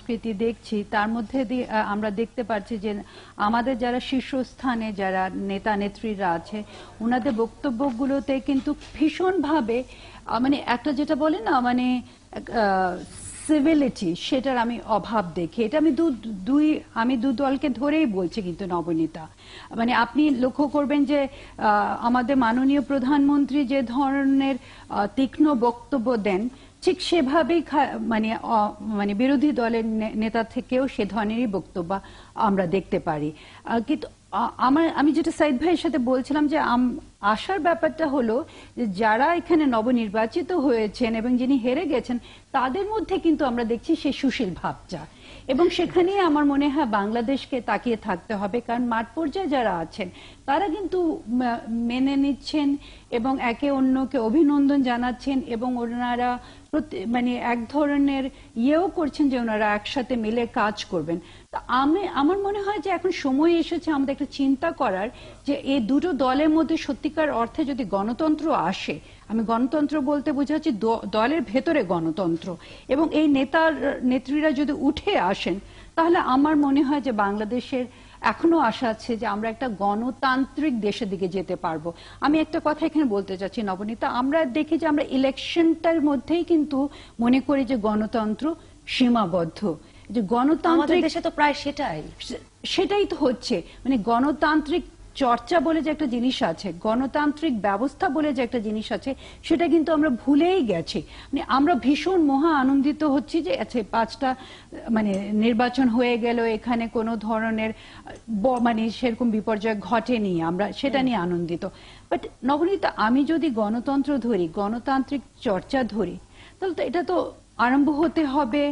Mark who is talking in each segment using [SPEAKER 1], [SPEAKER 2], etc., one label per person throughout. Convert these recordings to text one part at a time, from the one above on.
[SPEAKER 1] সংস্কৃতি দেখছি তার মধ্যে আমরা দেখতে পাচ্ছি যে আমাদের যারা শীর্ষস্থানে যারা নেতা নেত্রীরা আছে ওনাদের বক্তব্যগুলোতে কিন্তু ভীষণভাবে মানে একটা যেটা বলে না মানে সিভিলিটি সেটার আমি অভাব দেখি। এটা আমি দু দলকে ধরেই বলছি কিন্তু নবনীতা, মানে আপনি লক্ষ্য করবেন যে আমাদের মাননীয় প্রধানমন্ত্রী যে ধরনের তীক্ষ্ণ বক্তব্য দেন ঠিক সেভাবেই মানে বিরোধী দলের নেতা থেকেও সে ধরনেরই বক্তব্য আমরা দেখতে পারি। কিন্তু আমি যেটা সাইদ ভাইয়ের সাথে বলছিলাম যে আশার ব্যাপারটা হলো যে যারা এখানে নবনির্বাচিত হয়েছেন এবং যিনি হেরে গেছেন তাদের মধ্যে কিন্তু আমরা দেখছি সেই সুশীল ভাবটা, এবং সেখানেই আমার মনে হয় বাংলাদেশকে তাকিয়ে থাকতে হবে, কারণ মাঠ পর্যায়ে যারা আছেন তারা কিন্তু মেনে নিচ্ছেন এবং একে অন্যকে অভিনন্দন জানাচ্ছেন এবং ওনারা মানে এক ধরনের ইয়েও করছেন যে ওনারা একসাথে মিলে কাজ করবেন। তা আমার মনে হয় যে এখন সময় এসেছে আমাদের একটা চিন্তা করার যে এই দুটো দলের মধ্যে সত্যিকার অর্থে যদি গণতন্ত্র আসে, আমি গণতন্ত্র বলতে বোঝাচ্ছি দলের ভেতরে গণতন্ত্র, এবং এই নেত্রীরা যদি উঠে আসেন তাহলে আমার মনে হয় যে বাংলাদেশের এখনো আশা আছে যে আমরা একটা গণতান্ত্রিক দেশের দিকে যেতে পারবো। আমি একটা কথা এখানে বলতে চাচ্ছি নবনীতা, আমরা দেখি যে আমরা ইলেকশনটার মধ্যেই কিন্তু মনে করি যে গণতন্ত্র সীমাবদ্ধ, যে গণতান্ত্রিক
[SPEAKER 2] দেশে তো প্রায় সেটাই
[SPEAKER 1] তো হচ্ছে, মানে গণতান্ত্রিক চর্চা বলে যে একটা জিনিস আছে, গণতান্ত্রিক ব্যবস্থা বলে যে একটা জিনিস আছে, সেটা কিন্তু আমরা ভুলেই গেছি। মানে আমরা ভীষণ মহা আনন্দিত হচ্ছি যে আচ্ছা 5টা মানে নির্বাচন হয়ে গেল, এখানে কোনো ধরনের মানে সেরকম বিপর্যয় ঘটেনি, আমরা সেটা নিয়ে আনন্দিত। বাট নবনীতা, আমি যদি গণতন্ত্র ধরি, গণতান্ত্রিক চর্চা ধরি, তাহলে তো এটা তো আরম্ভ হতে হবে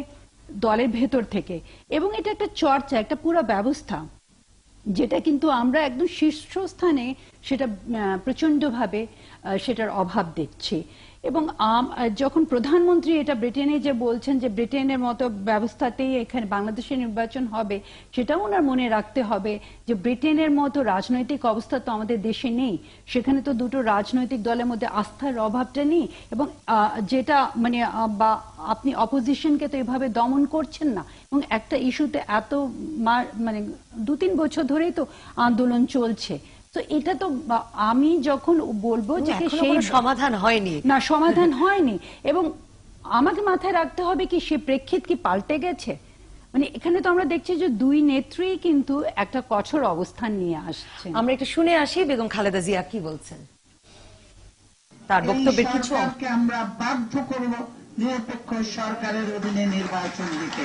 [SPEAKER 1] দলের ভেতর থেকে, এবং এটা একটা চর্চা, একটা পুরো ব্যবস্থা যেটা কিন্তু আমরা একদম শীর্ষস্থানে সেটা প্রচন্ডভাবে সেটার অভাব দেখছি। এবং যখন প্রধানমন্ত্রী এটা ব্রিটেনে যে বলছেন যে ব্রিটেনের মতো ব্যবস্থাতেই এখানে বাংলাদেশের নির্বাচন হবে, সেটাও ওনার মনে রাখতে হবে যে ব্রিটেনের মতো রাজনৈতিক অবস্থা তো আমাদের দেশে নেই, সেখানে তো দুটো রাজনৈতিক দলের মধ্যে আস্থার অভাবটা নেই, এবং যেটা মানে বা আপনি অপোজিশনকে তো এভাবে দমন করছেন না, এবং একটা ইস্যুতে এত মানে 2-3 বছর ধরেই তো আন্দোলন চলছে। তো এটা তো আমি যখন বলবো যে সেই
[SPEAKER 2] সমাধান হয়নি,
[SPEAKER 1] না সমাধান হয়নি, এবং আমাকে মাথায় রাখতে হবে কি সে প্রেক্ষিত কি পাল্টে গেছে। মানে এখানে তো আমরা দেখছি যে দুই নেত্রী কিন্তু একটা কঠোর অবস্থান নিয়ে আসছে।
[SPEAKER 2] আমরা একটু শুনে আসি বেগম খালেদা জিয়া কি বলছেন, তার বক্তব্যের কিছু
[SPEAKER 3] আমরা বাধ্য করব নিরপেক্ষ সরকারের অধীনে নির্বাচন দিতে।